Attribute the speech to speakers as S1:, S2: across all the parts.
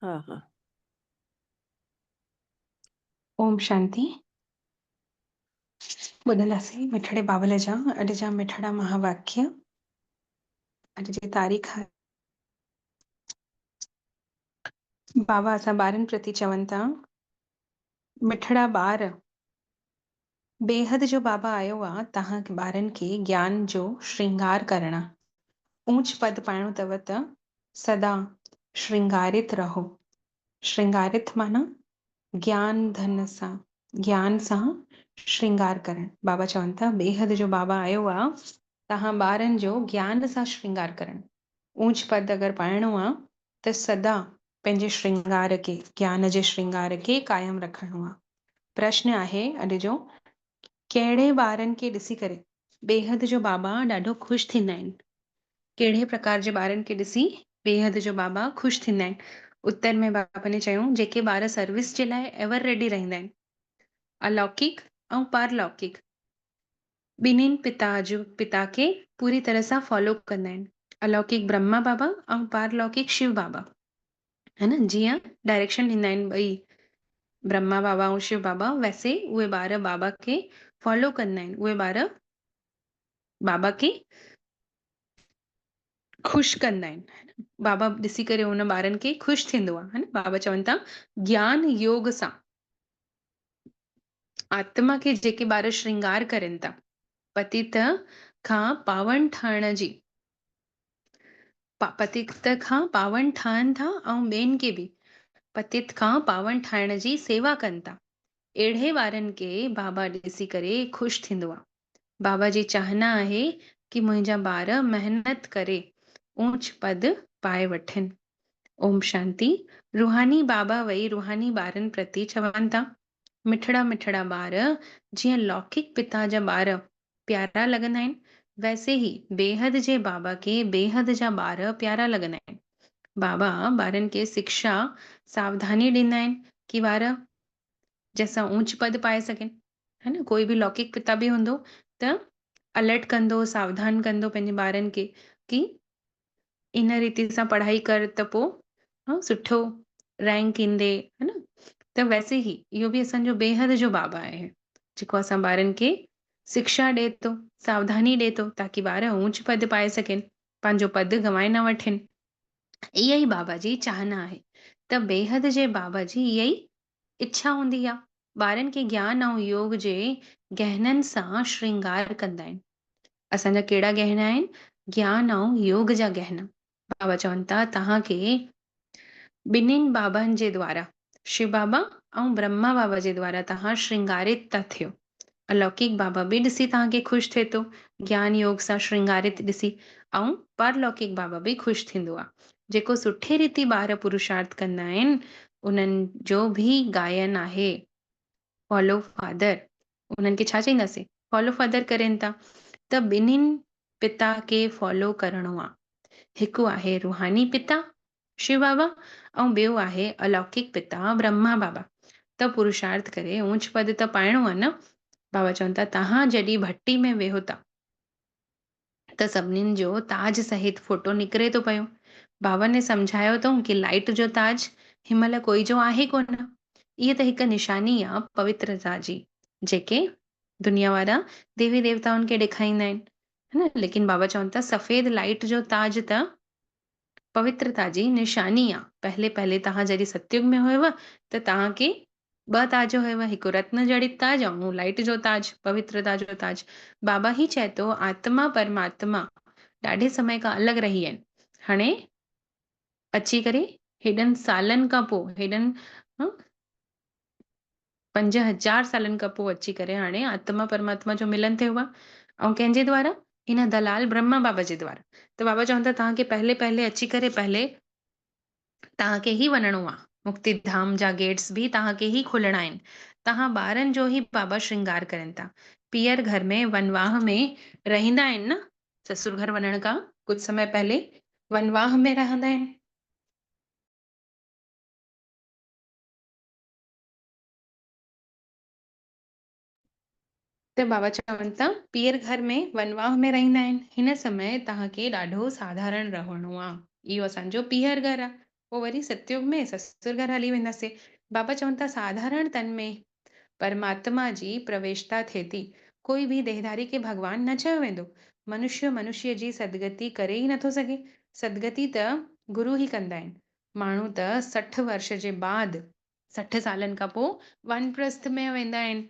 S1: हाँ हाँ।
S2: ओम शांति। ॿुधंदासीं मिठड़े बाबल जा अॼु जा मिठड़ा महावाक्य। अॼु जी तारीख़ आहे। बाबा असां ॿारनि प्रति चवनि था, मिठड़ा ॿार, बेहद जो बाबा आयो आहे तव्हां ॿारनि खे ज्ञान जो श्रृंगार करणु, ऊंच पद पाइणो अथव त सदा श्रृंगारित रहो। श्रृंगारित माना ज्ञान धन सां, ज्ञान सां श्रृंगार करणु। बाबा चवनि था बेहद जो बाबा आयो आहे तव्हां ॿारनि जो ज्ञान सां श्रृंगार करणु, ऊंच पद अगरि पाइणो आहे त सदा पंहिंजे श्रृंगार खे, ज्ञान जे श्रृंगार खे कायम रखिणो आहे। प्रश्न आहे अॼु जो, कहिड़े ॿारनि खे ॾिसी करे बेहद जो बाबा ॾाढो ख़ुशि थींदा आहिनि? कहिड़े प्रकार जे ॿारनि खे ॾिसी बेहद जो बाबा ख़ुशि थींदा आहिनि? उत्तर में बाबा ने चयूं, जेके ॿार सर्विस जे लाइ एवर रेडी रहंदा आहिनि, अलौकिक ऐं पारलौकिक ॿिन्हिनि पिता खे पूरी तरह सां फॉलो कंदा आहिनि। अलौकिक ब्रह्मा बाबा ऐं पारलौकिक शिव बाबा, है न। जीअं डायरेक्शन ॾींदा आहिनि ॿई ब्रह्मा बाबा ऐं शिव बाबा, वैसे उहे ॿार बाबा खे फॉलो कंदा आहिनि। उहे ॿार बाबा खे ख़ुशि कंदा आहिनि। बाबा ॾिसी करे हुन ॿारनि खे ख़ुशि थींदो आहे, है न। बाबा चवनि था ज्ञान योग सां आत्मा खे जेके ॿार श्रृंगार करनि था, पतित खां पावन ठहण जी, पतित खां पावन ठहनि था ऐं ॿियनि खे बि पतित खां पावन ठाहिण जी सेवा कनि था। अहिड़े ॿारनि खे बाबा ॾिसी करे ख़ुशि थींदो आहे। बाबा जी चाहना आहे कि मुंहिंजा ॿार महिनत करे ऊंच पद पाए वठनि। ओम शांति। रूहानी बाबा वई रूहानी ॿारनि प्रति चवनि था, मिठड़ा मिठड़ा ॿार जीअं लौकिक पिता जा ॿार प्यारा लॻंदा आहिनि, वैसे ही बेहद जे बाबा खे बेहद जा ॿार प्यारा लॻंदा आहिनि। बाबा ॿारनि खे शिक्षा सावधानी ॾींदा आहिनि कि ॿार जैसां ऊंच पद पाए सघनि, है न। कोई बि लौकिक पिता बि हूंदो त अलर्ट कंदो, सावधान कंदो पंहिंजे ॿारनि खे कि इन रीति सां पढ़ाई कर त पोइ सुठो रैंक ईंदे, है न। त वैसे ही इहो बि असांजो बेहद जो बाबा आहे, जेको असां ॿारनि खे शिक्षा ॾिए थो, सावधानी ॾिए थो, ताकि ॿार ऊंच पद पाए सघनि, पंहिंजो पद गंवाए न वठनि। इहा ई बाबा जी चाहना आहे। त बेहद जे बाबा जी इहा ई इच्छा हूंदी आहे। ॿारनि खे ज्ञान ऐं योग जे गहननि सां श्रृंगार कंदा आहिनि। असांजा कहिड़ा गहना आहिनि? ज्ञान ऐं योग जा गहना। बाबा चवनि था तव्हांखे ॿिन्हिनि बाबानि जे द्वारा, शिव बाबा ऐं ब्रह्मा बाबा जे द्वारा तव्हां श्रृंगारित था थियो। अलौकिक बाबा बि ॾिसी तव्हांखे ख़ुशि थिए थो, ज्ञान योग सां श्रृंगारित ॾिसी, ऐं पारलौकिक बाबा बि ख़ुशि थींदो आहे। जेको सुठे रीति ॿार पुरुषार्थ कंदा आहिनि, उन्हनि जो बि गायन आहे फॉलो फादर। उन्हनि खे छा चईंदासीं? फॉलो फादर करनि था। त ॿिन्हिनि पिता खे फॉलो करणो आहे। हिकु आहे रूहानी पिता शिव बाबा ऐं ॿियो आहे अलौकिक पिता ब्रह्मा बाबा। त पुरुषार्थ करे ऊंच पद त पाइणो आहे न। बाबा चवनि था तव्हां जॾहिं भट्टी में वेहो था त सभिनीनि जो ताज सहित फोटो निकिरे थो पियो। बाबा ने सम्झायो अथऊं कि लाइट जो ताज हिनमहिल कोई जो आहे कोन। इहा त हिकु निशानी आहे पवित्रता जी, जेके दुनिया वारा देवी देवताउनि खे ॾेखारींदा आहिनि, है न। लेकिन बाबा चवनि था सफ़ेद लाइट जो ताज त पवित्रता जी निशानी आहे। पहले पहले तव्हां जॾहिं सतयुग में हुयव त तव्हांखे ॿ ताज हुयव, हिकु रत्न जड़ित ताज ऐं लाइट जो ताज, पवित्रता जो ताज। बाबा ही चए थो आत्मा परमात्मा ॾाढे समय खां अलॻि रही आहिनि, हाणे अची करे हेॾनि सालनि खां पोइ, हेॾनि 5000 सालनि खां पोइ अची करे हाणे आत्मा परमात्मा जो मिलन थियो आहे। ऐं कंहिंजे द्वारा? हिन दलाल ब्रह्मा बाबा जे द्वारा। त बाबा चवनि था तव्हांखे पहले पहले अची करे पहले तव्हांखे ई वञिणो आहे। मुक्तिधाम जा गेट्स बि तव्हांखे ई खोलणा आहिनि। तव्हां ॿारनि जो ई बाबा श्रृंगार करनि था। पीअर घर में वनवाह में रहंदा आहिनि न, ससुर घर वञण खां कुझु समय पहले वनवाह में रहंदा आहिनि। त बाबा चवनि था पीअर घर में वनवाह में रहंदा आहिनि, हिन समय तव्हांखे ॾाढो साधारण रहणो आहे। इहो असांजो पीअर घर आहे। पोइ वरी सतयुग में ससुर घर हली वेंदासीं। बाबा चवनि था साधारण तन में परमात्मा जी प्रवेशता थिए थी। कोई बि देहधारी खे भॻवान न चयो वेंदो। मनुष्य मनुष्य जी सदगति करे ई नथो सघे। सदगति त गुरु ई कंदा आहिनि। माण्हू त 60 वर्ष जे बाद 60 सालनि खां पोइ वानप्रस्थ में वेंदा आहिनि।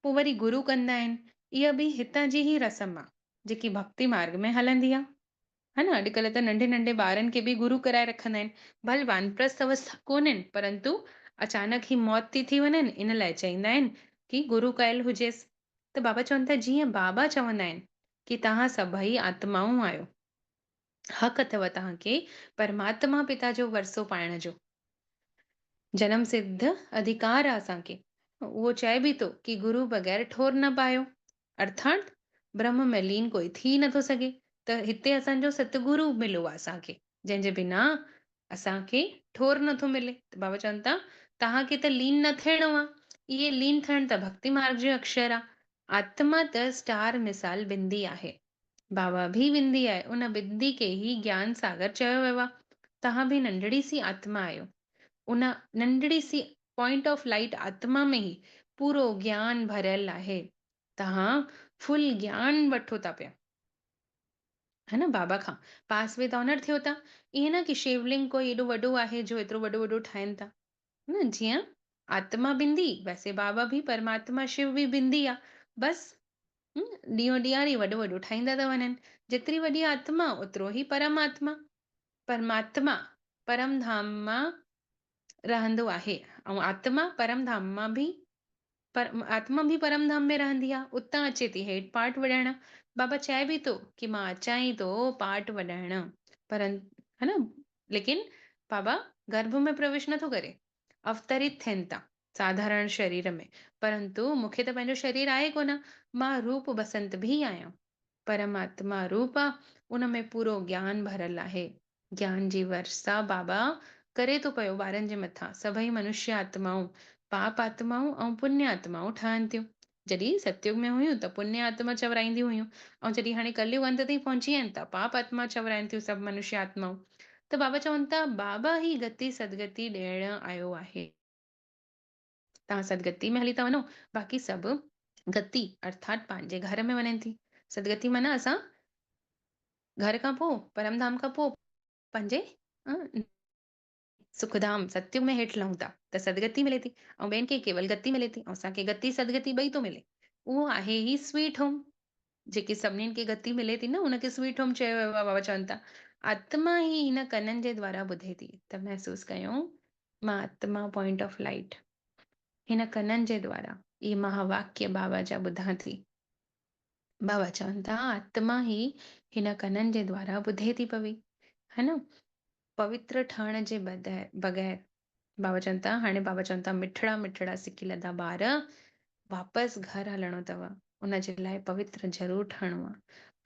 S2: पोइ वरी गुरु कंदा आहिनि। इहा बि हितां जी ई रस्म आहे जेकी भक्ति मार्ग में हलंदी आहे। है न, अॼुकल्ह त नंढे नंढे ॿारनि खे बि गुरु कराए रखंदा आहिनि। भले वानप्रस्थ अवस्था कोन्हनि, परंतु अचानक ई मौत थी वञनि, इन लाइ चईंदा आहिनि कि गुरु कयल हुजेसि। त बाबा चवनि था जीअं बाबा चवंदा आहिनि कि तव्हां सभई आत्माऊं आहियो, हक़ अथव तव्हांखे परमात्मा पिता जो वरसो पाइण जो, जन्म सिद्ध अधिकार आहे असांखे। उहो चए बि थो कि गुरु बग़ैर ठोर न पायो, अर्थात ब्रह्म में लीन कोई थी नथो सघे। त हिते असांजो सतगुरु मिलियो आहे असांखे, जंहिंजे बिना असांखे ठोर नथो मिले। त बाबा चवनि था तव्हांखे त लीन न थियणो आहे। इहे लीन थियण त भक्ति मार्ग जो अक्षर आहे। आत्मा त स्टार मिसाल बिंदी आहे। बाबा भी बिंदी आहे। उन बिंदी खे ई ज्ञान सागर चयो वियो आहे। तव्हां बि नंढड़ी सी आत्मा आहियो। उन नंढड़ी सी पॉइंट ऑफ लाइट आत्मा में ई पूरो ज्ञान भरियल आहे। तव्हां फुल ज्ञान वठो था पिया, है न, बाबा खां पास विद ऑनर थियो था। ईअं न कि शिवलिंग कोई एॾो वॾो आहे जो एतिरो वॾो वॾो ठाहिनि था। न, जीअं आत्मा बिंदी, वैसे बाबा भी परमात्मा शिव भी बिंदी आहे। बस ॾींहों ॾींहारी वॾो वॾो ठाहींदा था वञनि। जेतिरी वॾी आत्मा ओतिरो ई परमात्मा। परमात्मा परम धाम मां रहंदो आहे ऐं आत्मा परम धाम मां बि आत्मा भी परम धाम में रहंदी आहे। उतां अचे थी हेठि पाठ वॼाइण। बाबा चए बि थो कि मां अचां ई थो पाठ वॼाइण, पर है न, लेकिन बाबा गर्भ में प्रवेश नथो करे, अवतरित थियनि था साधारण शरीर में। परंतु मूंखे त पंहिंजो शरीर आहे कोन, मां रूप बसंत भी आहियां। परमात्मा रूप आहे, उन में पूरो ज्ञान भरियल आहे। ज्ञान जी वर्षा बाबा करे थो पियो ॿारनि जे मथां। सभई मनुष्य आत्माऊं पाप आत्माऊं ऐं पुण्य आत्माऊं ठहनि थियूं। जॾहिं सतयुग में हुयूं त पुण्य आत्मा चवराईंदी हुयूं, ऐं जॾहिं हाणे कलयुग अंत ताईं पहुची आहिनि त पाप आत्मा चवराइनि थियूं सभु मनुष्य आत्माऊं। त बाबा चवनि था बाबा ही गति सदगति ॾियण आयो आहे। तव्हां सदगति में हली था वञो, बाक़ी सभु गति अर्थात पंहिंजे घर में वञनि थी। सदगति माना असां घर खां पोइ परमधाम खां पोइ पंहिंजे सुखधाम सतयुग में हेठि लहूं था त सदगति मिले थी, ऐं ॿियनि खे केवल गति मिले थी। ऐं असांखे गति सदगति ॿई थो मिले। उहो आहे ही स्वीट होम। जेके सभिनीनि खे गति मिले थी न, उनखे स्वीट होम चयो वियो आहे। बाबा चवनि था आत्मा ही हिन कननि जे द्वारा ॿुधे थी। त महसूस कयूं मां आत्मा पॉइंट ऑफ लाइट हिन कननि जे द्वारा इहे महावाक्य बाबा जा ॿुधां थी। बाबा चवनि था आत्मा ही हिन कननि जे द्वारा ॿुधे थी पवी, है न। पवित्र ठहण जे बग़ैर बाबा चवनि था, हाणे बाबा चवनि था मिठड़ा मिठड़ा सिकी लधा ॿार वापसि घर हलणो अथव। उन जे लाइ पवित्र ज़रूरु ठहिणो आहे।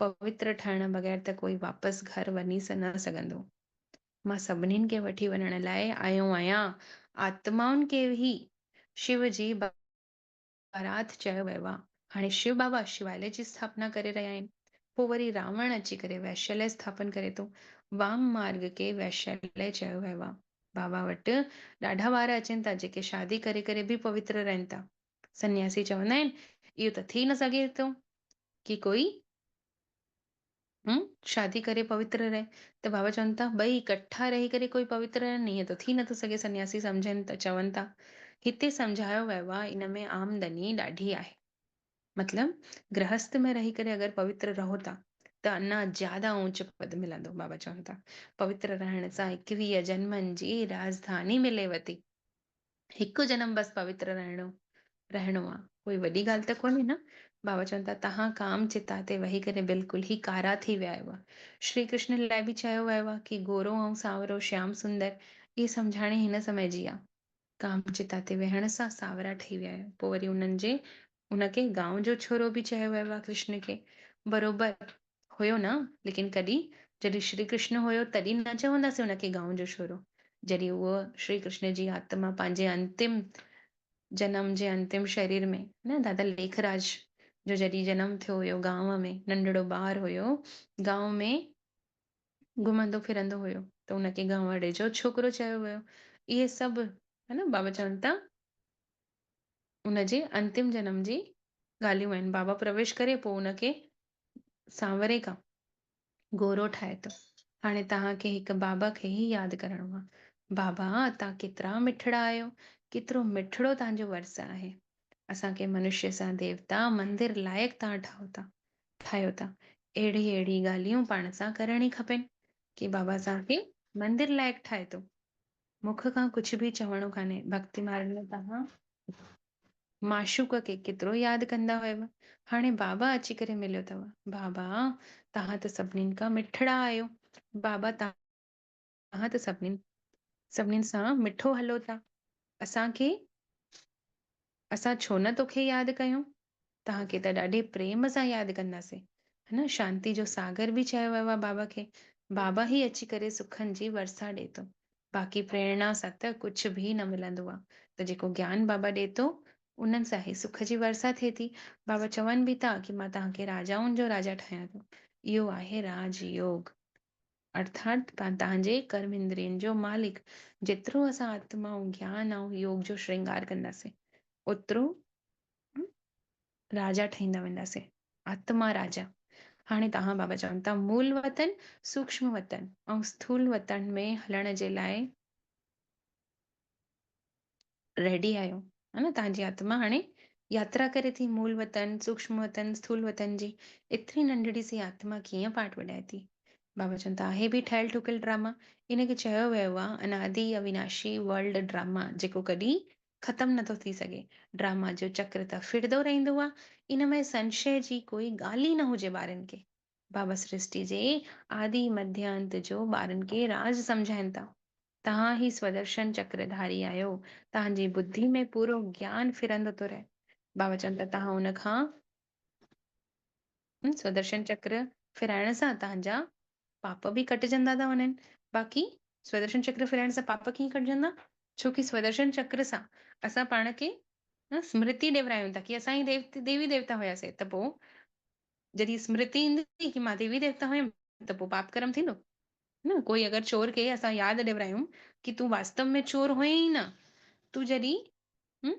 S2: पवित्र ठहण बग़ैर त कोई वापसि घर वञी न सघंदो। मां सभिनीनि खे वठी वञण लाइ आयो आहियां। आत्माउनि खे ई शिव जी बारात चयो वियो आहे। हाणे शिव बाबा शिवालय जी स्थापना करे रहिया आहिनि। पोइ वरी रावण अची करे वैश्यालय स्थापन करे थो। वाम मार्ग खे वैश्यालय चयो वियो आहे। बाबा वटि ॾाढा वार अचनि था जेके शादी करे करे बि पवित्र रहनि था। सन्यासी चवंदा आहिनि इहो त थी न सघे थो कि कोई शादी करे पवित्र रहे। त बाबा चवनि था ॿई इकट्ठा रही करे कोई पवित्र रहनि, ईअं त थी नथो सघे। सन्यासी सम्झनि त चवनि था हिते सम्झायो वियो आहे इन में आमदनी ॾाढी आहे। मतलब गृहस्थ में रही करे अगर पवित्र रहो था त अञा ज्यादा ऊंच पद मिलंदो। बाबा चवनि था पवित्र रहण सां 21 जन्मनि जी राजधानी मिलेव थी। हिकु जन्म बस पवित्र रहणो आहे, कोई वॾी ॻाल्हि त कोन्हे न। बाबा चवनि था तव्हां काम चिता ते वेही करे बिल्कुलु ई कारा थी विया आहियो। श्री कृष्ण लाइ बि चयो वियो आहे कि गोरो ऐं सावरो श्याम सुंदर इहे सम्झाणी हिन समय जी आहे। काम चिता ते वेहण सां सावरा ठही विया आहियो। पोइ वरी उनखे गांव जो छोरो बि चयो वियो आहे कृष्ण खे। बरोबर हुयो न, लेकिन जॾहिं श्री कृष्ण हुयो तॾहिं न चवंदासीं हुनखे गांव जो छोरो। जॾहिं उहो श्री कृष्ण जी आत्मा पंहिंजे अंतिम जन्म जे अंतिम शरीर में न, दादा लेखराज जो जॾहिं जनम थियो हुयो गांव में, नंढड़ो ॿार हुयो, गांव में घुमंदो फिरंदो हुयो। त उनखे गंवाड़े जो छोकिरो चयो वियो। इहे सभु है न बाबा चवनि था उनजे अंतिम जनम जी ॻाल्हियूं आहिनि। बाबा प्रवेश करे पोइ उनखे सांवरे खां गोरो ठाहे थो। हाणे तव्हांखे हिकु बाबा खे ई यादि करिणो आहे। बाबा तव्हां केतिरा मिठड़ा आहियो, केतिरो मिठड़ो तव्हांजो वर्स आहे। असांखे मनुष्य सां देवता मंदिर लाइक़ु तव्हां ठाहियो था। अहिड़ी अहिड़ी ॻाल्हियूं पाण सां करणी खपेनि कि बाबा असांखे मंदिर लाइक़ु ठाहे थो। मुख खां कुझु बि चवणो कान्हे। भक्ति मार्ग में तव्हां माशूक खे केतिरो यादि कंदा हुयव। हाणे बाबा अची करे मिलियो अथव। बाबा तव्हां त सभिनीनि खां मिठड़ा आहियो। बाबा तव्हां त सभिनीनि सां मिठो हलो था। असांखे असां छो न तोखे यादि कयूं? तव्हांखे त ॾाढे प्रेम सां यादि कंदासीं। है न, शांति जो सागर बि चयो वियो आहे बाबा खे। बाबा ई अची करे सुखनि जी वर्षा ॾिए थो। बाक़ी प्रेरणा सां त कुझु बि न मिलंदो आहे। त जेको ज्ञान बाबा ॾिए थो उन्हनि सां ई सुख जी वर्षा थिए थी। बाबा चवनि बि था कि मां तव्हांखे राजाउनि जो राजा ठाहियां थो। इहो आहे राजयोग, अर्थात तव्हांजे कर्म इंद्रियनि जो मालिक। जेतिरो असां आत्मा ऐं ज्ञान ऐं योग जो श्रृंगार कंदासीं ओतिरो राजा ठहींदा वेंदासीं। आत्मा राजा। हाणे तव्हां बाबा चवनि था मूल वतन, सूक्ष्म वतन ऐं स्थूल वतन में हलण जे लाइ रेडी आहियो। है न, तव्हांजी आत्मा हाणे यात्रा करे थी मूल वतन, सूक्ष्म वतन, स्थूल वतन जी। एतिरी नंढड़ी सी आत्मा कीअं पाठ वॼाए थी? बाबा चवनि था आहे बि ठहियल ठुकियल ड्रामा। इनखे चयो वियो आहे अनादि अविनाशी वर्ल्ड ड्रामा, जेको कॾहिं ख़तम नथो थी सघे। ड्रामा जो चक्र त फिरंदो रहंदो आहे। इन में संशय जी कोई ॻाल्हि ई न हुजे ॿारनि खे। बाबा सृष्टि जे आदि मध्य अंत जो ॿारनि खे राज सम्झाइनि था। तव्हां ही स्वदर्शन चक्रधारी आहियो। तव्हांजी बुद्धि में पूरो ज्ञान फिरंदो थो रहे। बाबा चवनि था तव्हां हुन खां स्वदर्शन चक्र फिराइण सां तव्हांजा पाप बि कटिजंदा था वञनि। बाक़ी स्वदर्शन चक्र फिराइण सां पाप कीअं कटिजंदा? छोकी स्वदर्शन चक्र सां असां पाण खे स्मृति ॾियारायूं था कि असां ई देवी देवता हुयासीं। त पोइ जॾहिं स्मृति ईंदी कि मां देवी देवता हुयमि त पोइ पाप कर्म थींदो न। कोई अगरि चोर खे असां यादि ॾियारायूं कि तूं वास्तव में चोर हुएं ई न, तूं जॾहिं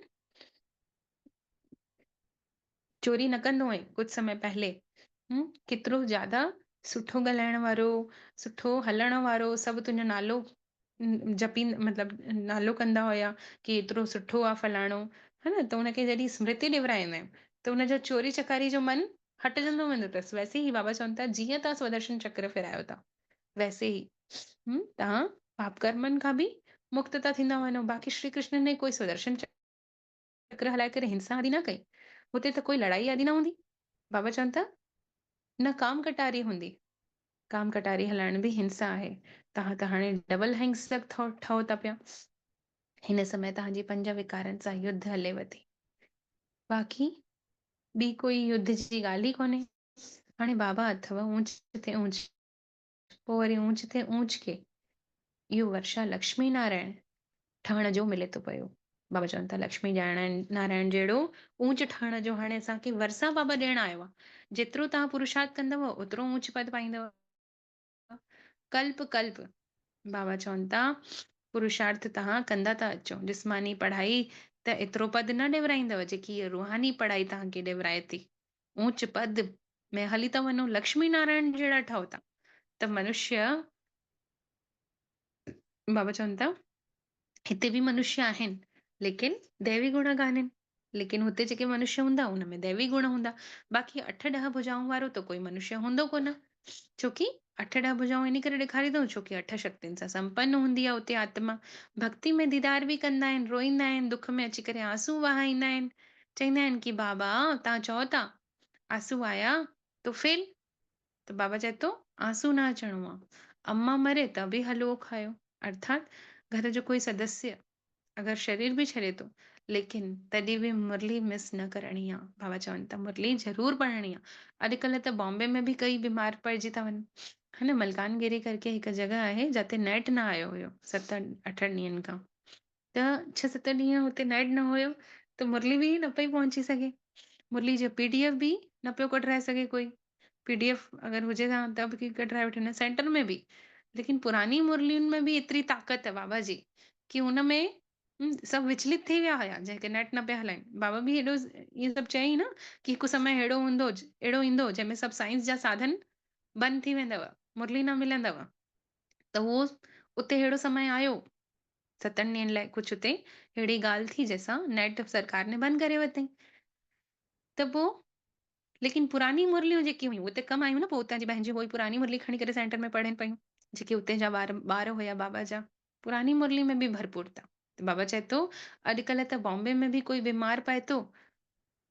S2: चोरी न कंदो आहे कुझु समय पहले, केतिरो ज्यादा सुठो ॻाल्हाइण वारो, सुठो हलण वारो, सभु तुंहिंजो नालो मतिलबु नालो कंदा हुया कि एतिरो सुठो आहे फलाणो। है न, त हुनखे जॾहिं स्मृति ॾियाराईंदा आहियूं त हुनजो चोरी चकारी जो मन हटजंदो वेंदो अथसि। वैसे ई बाबा चवनि था जीअं तव्हां स्वदर्शन चक्र फिरायो था वैसे ई तव्हां पाप कर्मनि खां बि मुक्त था थींदा वञो। बाक़ी श्री कृष्ण ने कोई स्वदर्शन चक्र हलाए करे हिंसा आदि न कई। हुते त कोई लड़ाई आदि न हूंदी। बाबा चवनि था न काम कटारी हूंदी। काम कटारी हलाइण बि हिंसा आहे। तव्हां त हाणे डबल हिंसक ठहो था पिया। हिन समय तव्हांजी पंज विकारनि सां युद्ध हलेव थी। बाक़ी ॿी कोई युद्ध जी ॻाल्हि ई कोन्हे। हाणे बाबा अथव ऊंच ते ऊंच, पोइ वरी ऊंच ते ऊंच खे इहो वर्षा लक्ष्मी नारायण ठहण जो मिले थो पियो। बाबा चवनि था लक्ष्मी नारायण जहिड़ो ऊंच ठहण जो हाणे असांखे वरसा बाबा ॾियण आयो आहे। जेतिरो तव्हां पुरुषार्थ कंदव ओतिरो ऊंच पद पाईंदव। कल्प कल्प बाबा चवनि था पुरुषार्थ तव्हां कंदा था अचो। जिस्मानी पढ़ाई त एतिरो पद न ॾियाराईंदव जेकी रूहानी पढ़ाई तव्हांखे ॾियाराए थी। ऊंच पद में हली था वञो, लक्ष्मी नारायण जहिड़ा ठहो था। त मनुष्य बाबा चवनि था हिते बि मनुष्य आहिनि लेकिन दैवी गुण कान्हनि। लेकिन हुते जेके मनुष्य हूंदा हुनमें दैवी गुण हूंदा। बाक़ी 8-10 भुजाऊं वारो त कोई मनुष्य हूंदो कोन। छोकी 8-10 भुजाऊं इन करे ॾेखारी अथऊं छोकी 8 शक्तियुनि सां संपन्न हूंदी आहे उते आत्मा। भक्ति में दीदार बि कंदा आहिनि, रोईंदा आहिनि, दुख में अची करे आंसू वहाईंदा आहिनि। चवंदा आहिनि कि बाबा तव्हां चओ था आंसू आया तो फेल। त बाबा चए थो आंसू न अचणो आहे। अम्मा मरे त बि हलवो खायो। अर्थात घर जो कोई सदस्य अगरि शरीर बि छॾे थो लेकिन तॾहिं बि मुरली मिस न करणी आहे। बाबा चवनि था मुरली ज़रूर पढ़णी आहे। अॼुकल्ह त बॉम्बे में बि कई बीमार पइजी था वञनि। है न, मलकानगिरी करके हिकु जॻह आहे जिते नेट न आयो हुयो 7-8 ॾींहंनि खां। त 6-7 ॾींहं हुते नेट न हुयो त मुरली बि न पई पहुची सघे। मुरली जो PDF बि न पियो कढाए सघे कोई। PDF अगरि हुजे त बि कढाए वठनि सेंटर में बि लेकिन पुरानी मुरलियुनि में बि एतिरी ताक़त बाबा जी, कि हुन में सभु विचलित थी विया हुया, जंहिंखे नेट न पिया हलाइनि। बाबा बि हेॾो इहे सभु चयईं न, कि हिकु समय अहिड़ो ईंदो जंहिंमें सभु साइंस जा साधन बंदि थी वेंदव, मुरली न मिलंदव। त उहो उते अहिड़ो समय आयो, 7 ॾींहंनि लाइ कुझु उते अहिड़ी ॻाल्हि थी जंहिंसां नेट सरकार ने बंदि करे वरितईं। त पोइ लेकिन पुरानी मुरलियूं जेकी हुयूं, उते कमु आयूं न, पोइ उतां जी पंहिंजी उहोई पुरानी मुरली खणी करे सेंटर में पढ़नि पियूं, जेके उते जा ॿार हुया बाबा जा, पुरानी मुरली में बि भरपूरता। त बाबा चए थो, अॼुकल्ह त बॉम्बे में बि कोई बीमार पए थो,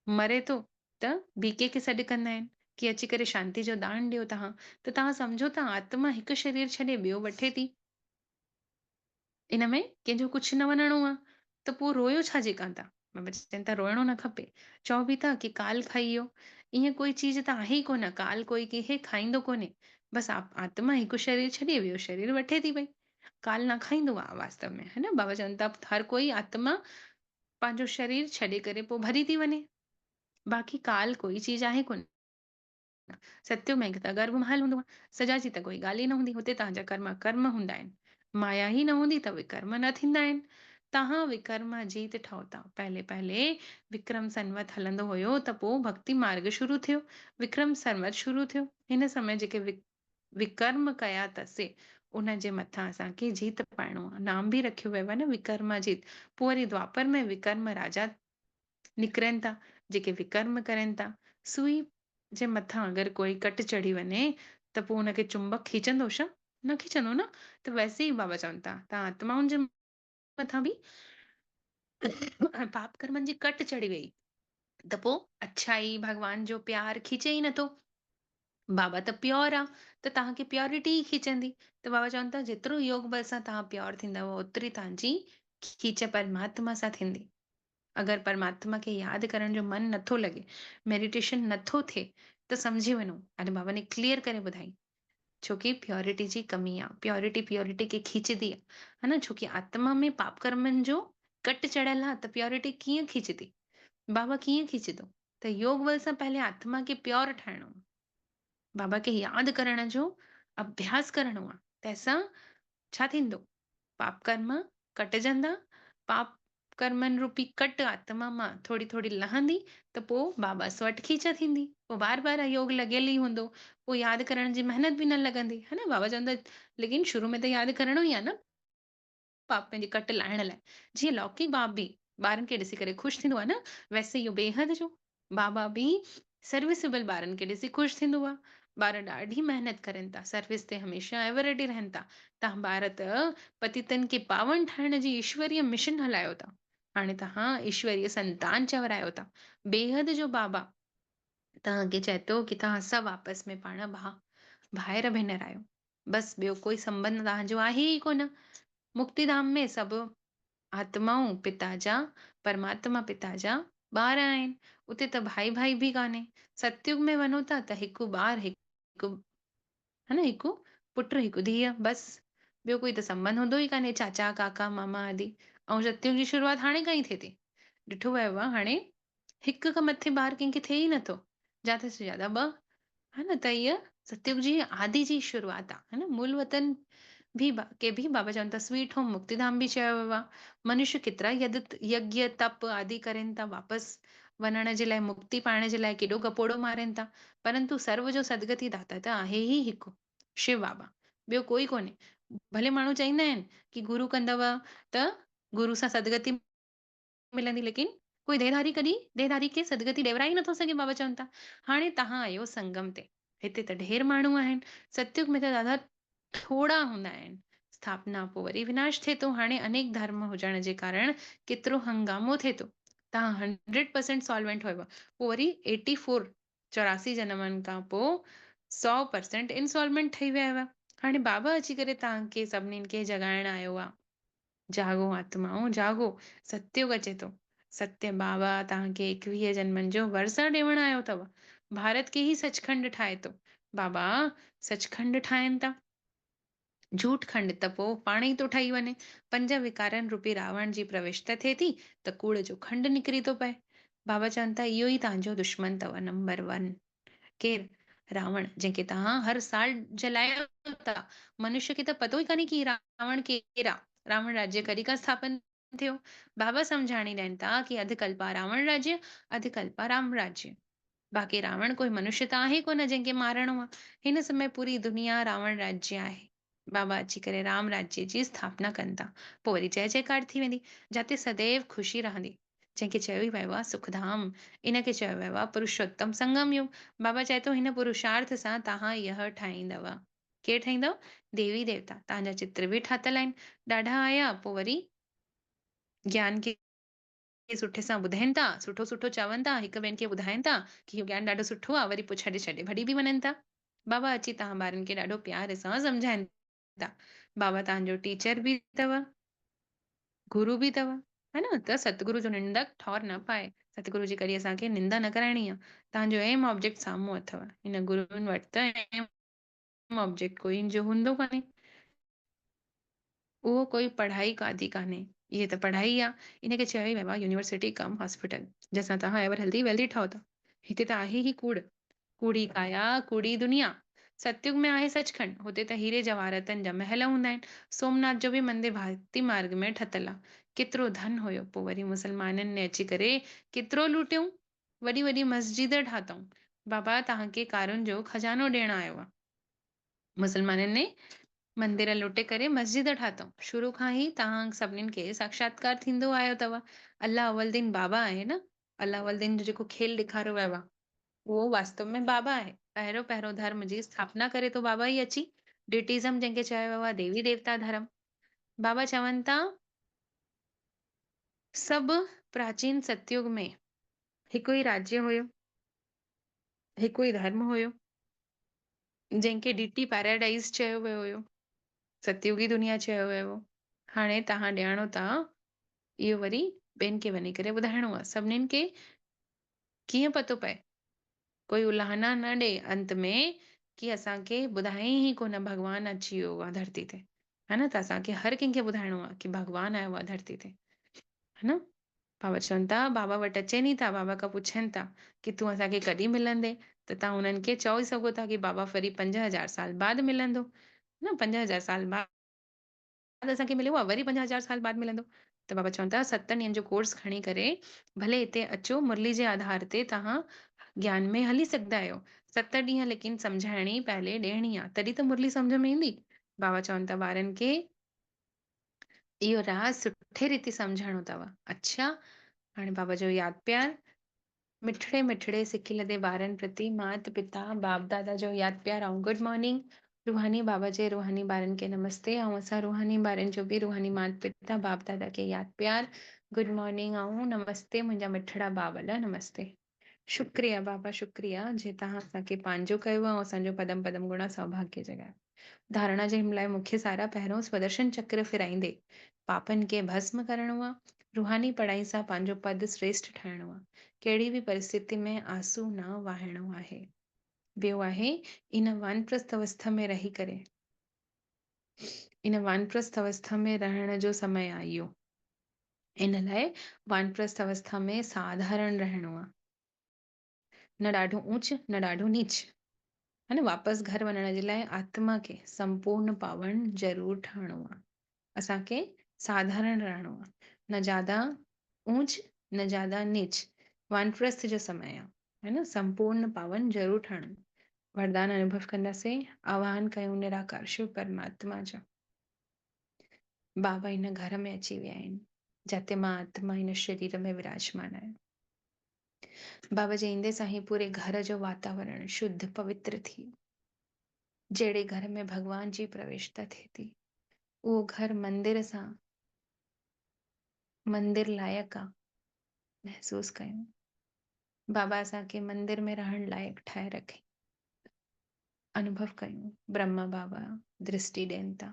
S2: मरे थो, त बीके खे सॾु कंदा आहिनि, कि अची करे शांति जो दान ॾियो तव्हां। त तव्हां सम्झो था, आत्मा हिकु शरीर छॾे ॿियो वठे थी। इन में कंहिंजो कुझु न वञिणो आहे, त पोइ रोयो छाजे कान था। बाबा चवनि था रोइणो न खपे। चओ बि था कि काल खाई वियो, ईअं कोई चीज त आहे ई कोन, काल कोई कंहिंखे खाईंदो कोन्हे। बसि आत्मा हिकु शरीर छॾे ॿियो शरीर वठे थी पई। काल न खाईंदो आहे वास्तव में, है न। बाबा चवनि था हर कोई आत्मा पंहिंजो शरीर छॾे करे पोइ भरी थी वञे, बाक़ी काल कोई चीज आहे कोन। सत्युग में त गर्भ महल हूंदो आहे, सजा जी त कोई ॻाल्हि ई न हूंदी, हुते तव्हांजा कर्म कर्म हूंदा आहिनि। माया ही न हूंदी त विकर्म न थींदा आहिनि। तव्हां विकर्म जीत ठहो था। पहले पहले विक्रम संवत हलंदो हुयो, त पोइ भक्ति मार्ग शुरू थियो, विक्रम संवत शुरू थियो। हिन समय जेके विकर्म कया अथसि, उन जे मथां असांखे जीत पाइणो आहे। नाम बि रखियो वियो आहे न, विकर्मा जीत। पोइ वरी द्वापर में विकर्म राजा निकिरनि था, जेके विकर्म करनि था। सुई जे मथां अगरि कोई कट चढ़ी वञे, त पोइ हुनखे चुंबक खीचंदो छा? न खीचंदो न। त वैसे ई बाबा चवनि था, तव्हां आत्माउनि जे मथां बि पाप कर्मनि जी कट चढ़ी वई, त पोइ अच्छाई भगवान जो प्यार खीचे ई नथो। बाबा त प्योर आहे, त तव्हांखे प्योरिटी ई खीचंदी। त बाबा चवनि था, जेतिरो योग बल सां तव्हां प्योर थींदव, ओतिरी तव्हांजी खीच परमात्मा सां थींदी। अगरि परमात्मा खे यादि करण जो मन नथो लॻे, मेडिटेशन नथो थिए, त सम्झी वञो, अॼु बाबा ने क्लियर करे ॿुधाई, छोकी प्योरिटी जी कमी आहे। प्योरिटी खे खींचदी आहे, है न। छोकी आत्मा में पाप कर्मनि जो कट चढ़ियल आहे, त प्योरिटी कीअं खींचदी? बाबा कीअं खींचदो? त योग बल सां पहले आत्मा खे प्योर ठाहिणो आहे, बाबा खे यादि करण जो अभ्यास करणो आहे। तंहिंसां छा थींदो? पाप कर्म कटजंदा। पाप कर्मनि रूपी कट आत्मा मां थोड़ी थोड़ी लहंदी, त पोइ बाबा स्वट खीच थींदी। पोइ बार बार योग लॻियल ई हूंदो, पोइ यादि करण जी महिनत बि न लॻंदी, है न। बाबा चवंदा, लेकिन शुरू में त यादि करणो ई आहे न, पाप पंहिंजी कट लाहिण लाइ। जीअं लौकिक बाप बि ॿारनि खे ॾिसी करे ख़ुशि थींदो आहे न, वैसे इहो बेहद जो बाबा बि सर्विसेबल ॿारनि खे ॾिसी ख़ुशि थींदो आहे। ॿार ॾाढी महिनत करनि था, सर्विस ते हमेशह एवर रेडी रहनि था। तव्हां ॿार त पतितनि खे पावन ठाहिण जी ईश्वरीय मिशन हलायो था। हाणे तव्हां ईश्वरीय संतान चवरायो था। बेहद जो बाबा तव्हांखे चए थो कि तव्हां सभु आपस में पाण भाइर भेनर आहियो। बसि ॿियो कोई संबंध तव्हांजो आहे ई कोन। मुक्तिधाम में सभु आत्माऊं पिता जा, परमात्मा पिता जा ॿार आहिनि। उते त भाई भाई बि कान्हे। सतयुग में वञो था त हिकु ॿार हिकु, है न, हिकु पुट हिकु धीअ, बसि ॿियो कोई त संबंध हूंदो ई कान्हे, चाचा काका मामा आदि। ऐं सतयुग जी शुरूआत हाणे खां ई थिए थी। ॾिठो वियो आहे हाणे हिक खां मथे ॿार कंहिंखे थिए ई नथो, ज्यादा से ज्यादा ॿ, है न। त इहा सतयुग जी आदि जी शुरूआत आहे, है न। मूल वतन भी के भी बाबा चवनि था स्वीट होम मुक्तिधाम बि चयो वियो आहे। मनुष्य केतिरा यज्ञ तप आदि करनि था वापसि वञण जे लाइ, मुक्ति पाइण जे लाइ केॾो गपोड़ो मारनि था, परंतु सर्व जो सदगति दाता त आहे ई हिकु, शिव बाबा, ॿियो कोई कोन्हे। भले माण्हू चईंदा आहिनि कि गुरू कंदव त गुरू सां सदगति मिलंदी, लेकिन कोई देहधारी कॾहिं देहधारी खे सदगति ॾेवराए नथो सघे। बाबा चवनि था हाणे तव्हां आहियो संगम ते, हिते त ढेर माण्हू आहिनि। सतयुग में त ॾाढा थोड़ा हूंदा आहिनि। स्थापना पोइ वरी विनाश थिए थो। हाणे अनेक धर्म हुजण जे कारण केतिरो हंगामो थिए थो। तव्हां 100% सॉल्वेंट हुयव, पोइ वरी 84 84 जनमनि खां पोइ 100% इंसॉल्वेंट ठही विया हुआ। हाणे बाबा अची करे तव्हांखे सभिनीनि खे जगाइण आयो आहे। जागो आत्माओं जागो, सतयुग अचे थो। सत्य बाबा तव्हांखे 21 जनमनि जो वरसा ॾियण आयो अथव। भारत खे ई सचखंड ठाहे थो। बाबा सचखंड ठाहिनि था, झूठ खंड त पोइ पाण ई थो ठही वञे। 5 विकारनि रूपी रावण जी प्रविष्टा थिए थी, त कूड़ जो खंड निकिरी थो पए। बाबा चवनि था इहो ई तव्हांजो दुश्मन अथव नंबर 1। केरु? रावण जंहिंखे तव्हां हर साल जलायो था, मनुष्य खे त पतो ई कान्हे कि रावण केरु आहे, रावण राज्य कॾहिं खां स्थापन थियो। बाबा सम्झाणी ॾियनि था कि अधु कल्पा रावण राज्य, अधु कल्पा राम राज्य। बाक़ी रावण कोई मनुष्य त आहे कोन जंहिंखे मारणो आहे। हिन समय पूरी दुनिया रावण राज्य आहे। बाबा अची करे राम राज्य जी स्थापना कनि था। पोइ वरी जय जयकार थी वेंदी, जाते सदैव ख़ुशी रहंदी, जंहिंखे चयो ई वियो आहे सुखधाम। इन खे चयो वियो आहे पुरुषोत्तम संगम युग। बाबा चए थो हिन पुरुषार्थ सां तव्हां इह ठाहींदव। केरु ठाहींदव? देवी देवता तव्हांजा चित्र बि ठातल आहिनि, ॾाढा आया। पोइ वरी ज्ञान खे सुठे सां ॿुधाइनि था, सुठो सुठो चवनि था, हिक ॿियनि खे ॿुधाइनि था कि इहो ज्ञान ॾाढो सुठो आहे, वरी पोइ छॾे छॾे भॼी बि वञनि था। बाबा अची तव्हां ॿारनि खे ॾाढो प्यार सां सम्झाइनि था। बाबा तव्हांजो टीचर बि अथव, गुरु बि अथव, है न? त सतगुरु जो निंदक ठौर न पाए। सतगुरु जी कॾहिं असांखे निंदा न कराइणी आहे। तव्हांजो एम ऑब्जेक्ट साम्हूं अथव। हिन गुरुनि वटि त एम ऑब्जेक्ट कोई जो हूंदो कान्हे। उहो कोई पढ़ाई कादी कान्हे, इहे त पढ़ाई आहे। इनखे चयो ई वियो आहे यूनिवर्सिटी कम हॉस्पिटल, जंहिंसां तव्हां एवर हेल्दी वेल्दी ठहो था। हिते त आहे ई कूड़, कूड़ी काया कूड़ी दुनिया। सतयुग में आहे सचखंड, हुते त हीरे जवाहरतनि जा महल हूंदा आहिनि। सोमनाथ जो बि मंदिर भारती मार्ग में ठतल आहे। केतिरो धन हुयो, पोइ वरी मुसलमाननि ने अची करे केतिरो लूटियूं, वॾी वॾी मस्जिद ठातऊं। बाबा तव्हांखे कारुनि जो खजानो ॾियण आयो आहे। मुसलमाननि ने मंदिर लुटे करे मस्जिद ठातऊं। शुरू खां ई तव्हां सभिनीनि खे साक्षात्कार थींदो आयो अथव। अल्लाह अव्वल दिन बाबा आहे न। अल्लाह अव्वल दिन जो जेको खेल ॾेखारियो वियो आहे, उहो वास्तव में बाबा आहे। पहिरियों पहिरियों धर्म जी स्थापना करे थो बाबा ई अची। डिटिज़म जंहिंखे चयो वियो आहे देवी देवता धर्म। बाबा चवनि था सभु प्राचीन सतयुग में हिकु ई राज्य हुयो, हिकु ई धर्म हुयो, जंहिंखे डीटी पैराडाइज़ चयो वियो हुयो, सतयुगी दुनिया चयो वियो हो। हाणे तव्हां ॼाणो था, इहो वरी ॿियनि खे वञी करे ॿुधाइणो आहे। सभिनीनि खे कीअं पतो पए, कोई उलाहना न ॾे अंत में कि असांखे ॿुधायईं ई कोन भॻवानु अची वियो आहे धरती ते, है न? त असांखे हर कंहिंखे ॿुधाइणो आहे कि भॻवानु आयो आहे धरती ते, है न? बाबा चवनि था, बाबा वटि अचनि ई था, बाबा खां पुछनि था कि तूं असांखे कॾहिं मिलंदे? त तव्हां हुननि खे चई सघो था कि बाबा वरी 5000 साल बाद मिलंदो, न? 5000 साल बाद असांखे मिलियो आहे, वरी 5000 साल बाद मिलंदो। त बाबा चवनि था 7 ॾींहंनि जो कोर्स खणी करे भले हिते अचो, मुरली जे आधार ते तव्हां ज्ञान में हली सघंदा आहियो। 7 ॾींहं लेकिन सम्झाइणी पहले ॾियणी आहे, तॾहिं त मुरली सम्झ में ईंदी। बाबा चवनि था ॿारनि खे इहो राज़ सुठे रीति सम्झाइणो अथव। अच्छा, हाणे बाबा जो यादि प्यार मिठड़े मिठड़े सिखी लदे ॿारनि प्रति मात पिता बाप दादा जो यादि प्यार ऐं गुड मॉर्निंग। रूहानी बाबा जे रूहानी ॿारनि खे नमस्ते, ऐं असां रूहानी ॿारनि जो बि रूहानी मात पिता बाप दादा खे यादि प्यार, गुड मॉर्निंग ऐं नमस्ते। मुंहिंजा मिठड़ा बावल नमस्ते। शुक्रिया बाबा, शुक्रिया जे तव्हां असांखे पंहिंजो कयो ऐं असांजो पदम पदम गुणा सौभाग्य जॻायो। धारणा जे हिन लाइ मुख्य सारा पहिरियों स्वदर्शन चक्र फिराईंदे पापनि खे भस्म करणो आहे। रूहानी पढ़ाई सां पंहिंजो पद श्रेष्ठ ठाहिणो आहे। कहिड़ी बि परिस्थिति में आंसू न वहाइणो आहे। ॿियो आहे इन वानप्रस्थ अवस्था में रही करे, इन वानप्रस्थ अवस्था में रहण जो समय आहे इहो। इन लाइ वानप्रस्थ अवस्था में साधारण रहणो आहे, न ॾाढो ऊंच न ॾाढो नीच, है न? वापसि घर वञण जे लाइ आत्मा खे संपूर्ण पावण ज़रूर ठहणो आहे। असांखे साधारण रहणो आहे, न ज्यादा ऊंच न ज्यादा नीच। वानप्रस्थ जो समय आहे, है न? संपूर्ण पावन ज़रूर ठहणो। वरदान अनुभव कंदासीं। आवाहन कयूं निराकार शिव परमात्मा जा। बाबा हिन घर में अची विया आहिनि, जिते मां आत्मा हिन शरीर में विराजमान आहियां। बाबा जे ईंदे सां ई पूरे घर जो वातावरण शुद्ध पवित्र थी। जहिड़े घर में भगवान जी प्रवेशता थिए थी, उहो घर मंदिर सां मंदिर लाइक़ु आहे। महसूस कयूं बाबा असांखे मंदिर में रहण लाइक़ु ठाहे रखे। अनुभव कयूं ब्रह्मा बाबा दृष्टि ॾियनि था।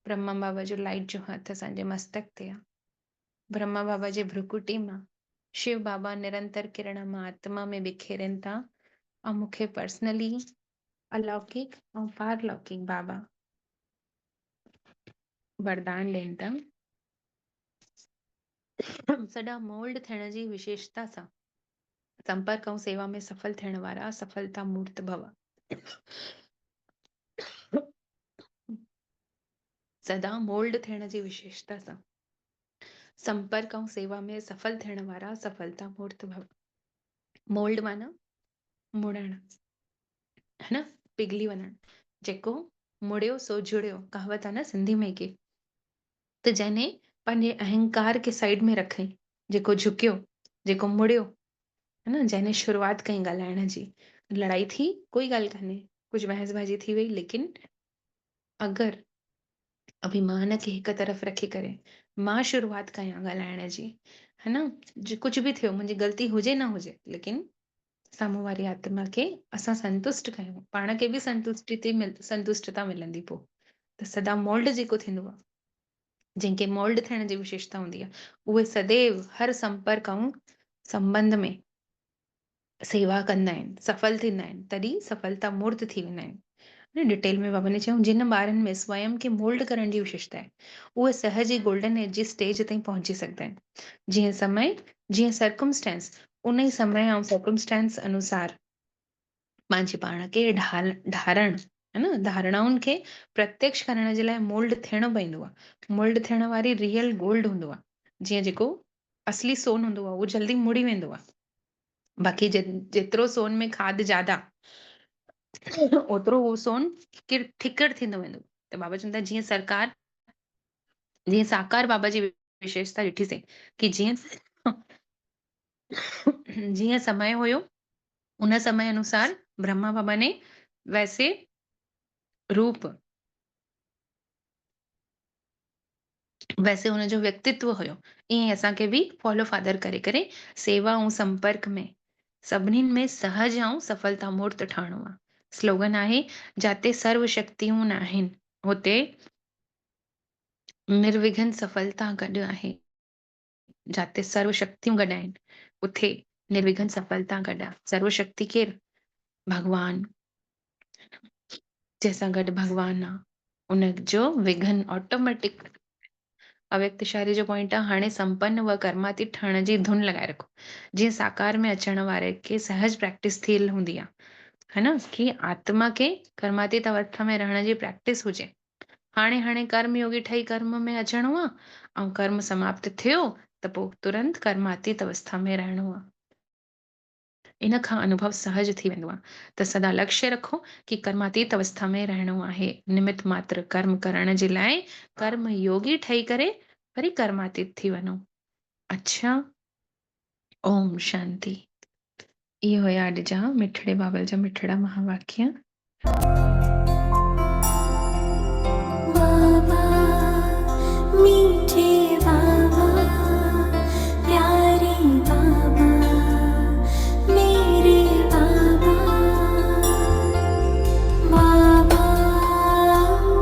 S2: ब्रह्मा बाबा जो लाइट जो हथ असांजे मस्तक ते आहे। ब्रह्मा बाबा जे भ्रुकुटी मां शिव बाबा निरंतर किरण मां आत्मा में बिखेरनि था। ऐं मूंखे पर्सनली अलौकिक ऐं पारलौकिक बाबा वरदान ॾियनि था। सॼा मोल्ड थियण जी विशेषता सां संपर्क ऐं सेवा में सफल थियण वारा सफलता मूर्त भव। सदा मोल्ड थियण जी विशेषता सां संपर्क ऐं सेवा में सफल थियण वारा सफलता मूर्त भव। मोल्ड माना मुड़ण, है न, पिघली वञण। जेको मुड़ियो सो जुड़ियो, कहावत आहे न सिंधी में की। त जंहिंने पंहिंजे अहंकार खे साइड में रखई, जेको झुकियो, जेको मुड़ियो, है न, जंहिंने शुरुआत कई ॻाल्हाइण जी, लड़ाई थी कोई ॻाल्हि कान्हे, कुझु बहसबाजी थी वई, लेकिन अगरि अभिमान खे हिक तरफ़ रखी करे मां शुरुआत कयां ॻाल्हाइण जी, है न, कुझु बि थियो, मुंहिंजी ग़लती हुजे न हुजे, लेकिन साम्हूं वारी आत्मा खे असां संतुष्ट कयूं, पाण खे बि संतुष्टता मिलंदी पोइ। त सदा मोल्ड जेको थींदो आहे, जंहिंखे मोल्ड थियण जी विशेषता हूंदी आहे, उहे सदैव हर संपर्क ऐं संबंध में सेवा कंदा आहिनि, सफल थींदा आहिनि, तॾहिं सफलता मूर्त थी वेंदा आहिनि। न डिटेल में बाबा ने चयूं, जिन ॿारनि में स्वयं खे मोल्ड करण जी विशेषता आहे, उहे सहज ई गोल्डन एज जी स्टेज ताईं पहुची सघंदा आहिनि। जीअं समय, जीअं सर्कमस्टेंस, उन ई समय ऐं सर्कमस्टेंस अनुसार पंहिंजे पाण खे ढारण, है न, धारणाउनि खे प्रत्यक्ष करण जे लाइ मोल्ड थियणो पवंदो आहे। मोल्ड थियण वारी रियल गोल्ड हूंदो आहे। जीअं जेको असली सोन हूंदो आहे, उहो जल्दी मुड़ी वेंदो आहे। बाक़ी जेतिरो सोन में खाद ज्यादा, ओतिरो उहो सोन ठिकर थींदो वेंदो। त बाबा चवंदा जीअं साकार बाबा जी विशेषता ॾिठीसीं कि जीअं जीअं समय हुयो, उन समय अनुसार ब्रह्मा बाबा ने वैसे रूप, वैसे हुनजो व्यक्तित्व हुयो, ईअं असांखे बि फॉलो फादर करे करे सेवा ऐं संपर्क में सभिनीनि में सहज ऐं सफलता मूर्त ठहणो आहे। स्लोगन आहे, जाते सर्व शक्तियूं न आहिनि, हुते निर्विघ्न सफलता गॾु आहे। जाते सर्व शक्तियूं गॾु आहिनि, उथे निर्विघ्न सफलता गॾु आहे। सर्व शक्ति केरु? भगवान। जंहिंसां गॾु भगवान आहे, उनजो विघन ऑटोमेटिक। अव्यक्त शायरी जो पॉइंट आहे, हाणे संपन्न व कर्मातीत ठहण जी धुन लॻाए रखो। जीअं साकार में अचण वारे खे सहज प्रैक्टिस थियल हूंदी आहे, है न, कि आत्मा खे कर्मातीत अवस्था में रहण जी प्रैक्टिस हुजे। हाणे हाणे कर्म योगी ठही कर्म में अचणो आहे, ऐं कर्म समाप्त थियो त पोइ तुरंत कर्मातीत अवस्था में रहणो आहे। इन खां अनुभव सहज थी वेंदो आहे। त सदा लक्ष्य रखो कि कर्मातीत अवस्था में रहणो आहे। निमित मात्र कर्म करण जे लाइ कर्म योगी ठही करे वरी कर्मातीत थी वञो। अच्छा, ओम शांति। इहे हुया अॼु जा मिठड़े बाबल जा मिठड़ा महावाक्य।
S1: बाबा मीठे बाबा, प्यारे बाबा, मेरे बाबा। बाबा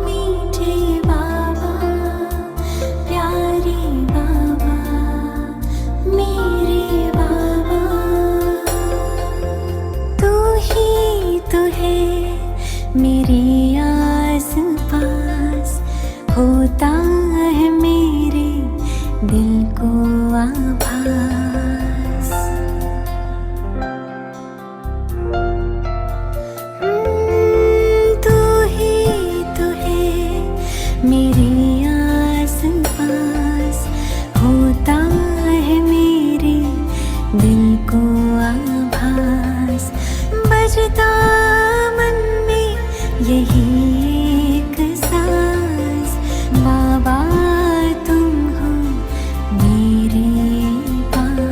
S1: मीठे बाबा, प्यारे बाबा, मेरे बाबा। तू ही तो है मेरे आस पास, होता है मेरे दिल को आभास। तू ही तो है मेरे आस पास, होता है मेरे दिल को आभास। बजता मन में यही एक सांस, बाबा तुम हो मेरे पास।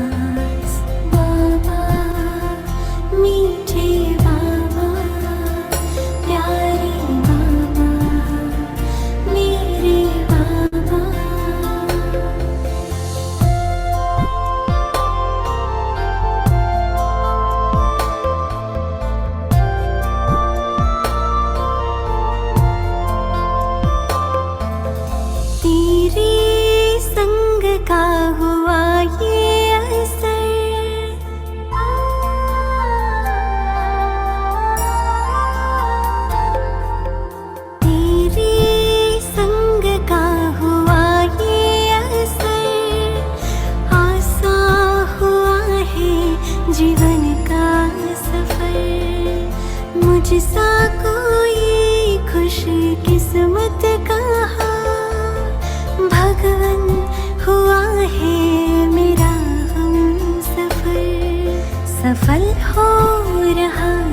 S1: रहा